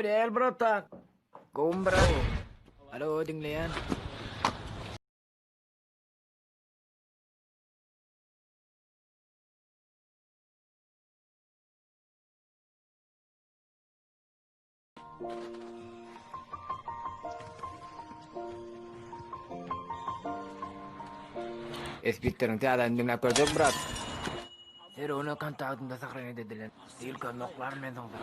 gel brata. Kum bravo. Alo dinleyen. Espitlerin teadan dinlep gördük brat. Her onu kontaktında sakran edilen. Dilka noklar men soňra.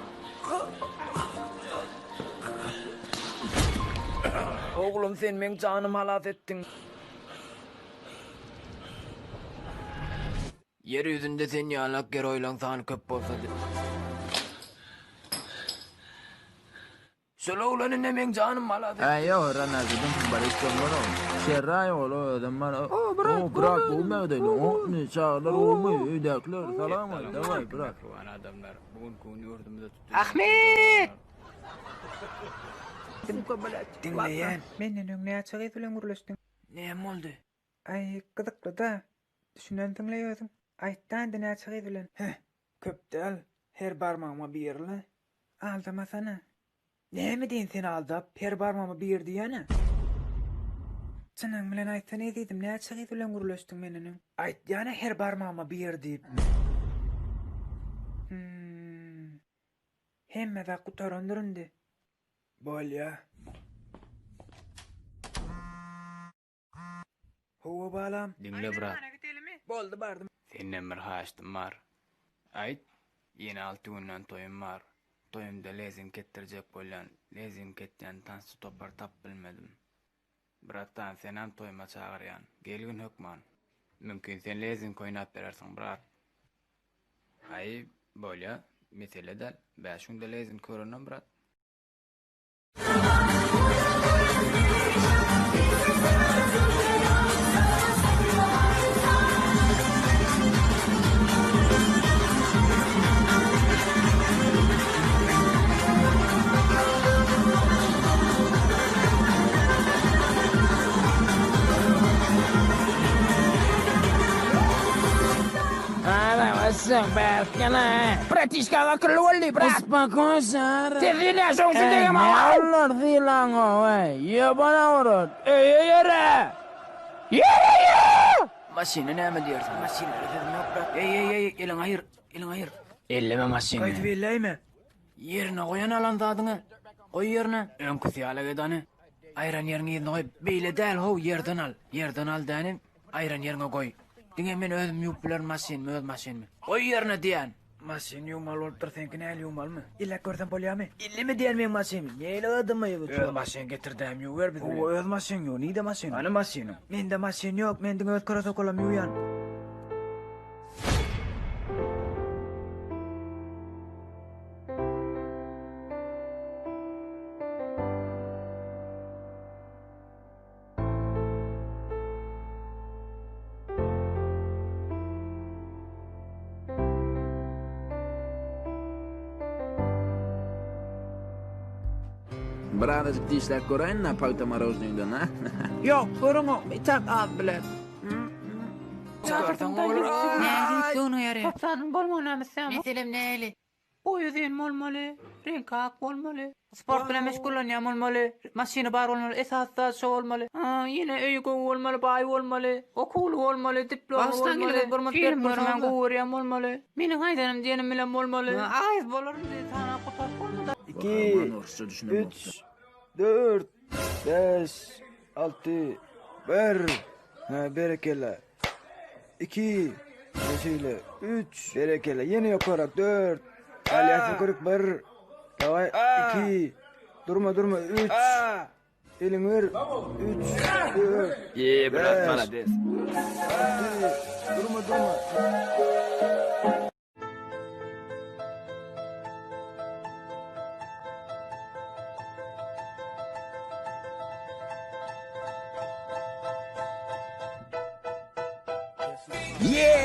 Oğlum sen men canım halat ettin. Yer yüzünde sen yanlak ger oylan sany köp bolsa de. Şola ulanın ne men canım halat ettin. Yo, Ronaldinho futbolista bueno. Serrayo lo demar. Bırak olmadı. Ne çağlar olmuyor. Ödekler salam davay bırak. Ana adamlar bugün konu yurdumuzda tutuyor. Ahmet! Dinleyen. Menden öňe çygyp bilen guruluşdyň. Ne oldu? Ay, gyzykly da. Düşünen diňleýärdim. Aýtdan dine çygyp bilen. Köp del. Her barmağıma bir yerle. Aldamasana. Ne mi deyin seni aldap? Her barmağıma bir yer diyene. Çynyň bilen aýtsa ne diýdim? Näme çygyp bilen guruluşdyň menden? Ayt yani her barmağıma bir yer deyip. Hemme de kutarandyryndy. Bol ya. Hova balam. Dinle brat. Boldy bardım. Senin bir haştım var. Ayt. Yine 6 günden toyum var. Toyumda lezin kettirecek bolan. Lezin kettiyen tansı topar tap bilmedim. Brattan sen hem toyuma çağıryan. Gelgin hükman. Mümkün sen lezin koyunat berersin brat. Ay bol ya. Mesele del. Ben şunda lezin körünem brat. Sen belkana. Pratishka klolli brat. Uspakosar. Te dile son de ma. Allah dilan o ya bana vurur. Yere. Yere. Masini ne mi diyorsun? Masini dedim yok brat. Ey elin hayır. Elin hayır. Elleme masini. Kayıt belley mi? Yerine koyan alan dadını. Koy yerine. Ön kusiyala gedani. Ayran yerine yerine koy. Beyle del ho yerden al. Yerden al denim. Ayran yerine koy. Dine men özüm yuplar masin mi öz masin mi? Koy yerine diyen. Masin yumal olup dursan ki ne yumal mı? İlla görsen bolya mı? İlle mi diyen men masin mi? Neyle adamı yok? Öz masin getirdim yu ver bize. O öz masin yok. Nide masin? Ana masinim. Mende masin yok. Mende öz karasokolam yuyan. Brada dişler koran na pauta maroznydan ha. Yok, görün o. Tam al bilen. Çıkartan olur. Donu yere. Kaptanın bolmana mesela. Meselem neyli? Boyuzun olmalı, renk hak olmalı, sport ile meşgul olmalı, masini bar olmalı, esasda olmalı. Yine öykü olmalı, bay olmalı, okul olmalı, diploma olmalı, film görmen guriyam olmalı. Benim haydanım diyenim bilen olmalı. Ayız bolurum diye sana kutar olmalı. 2, 3, 4, 5, 6, 1. Berekella. 2, mesele 3, berekella. Yine yukarak 4. Aliyası kırık 1. Davay 2. Durma 3. Elin ver. 3, 4. Ye bırak bana des. Durma. Yeah!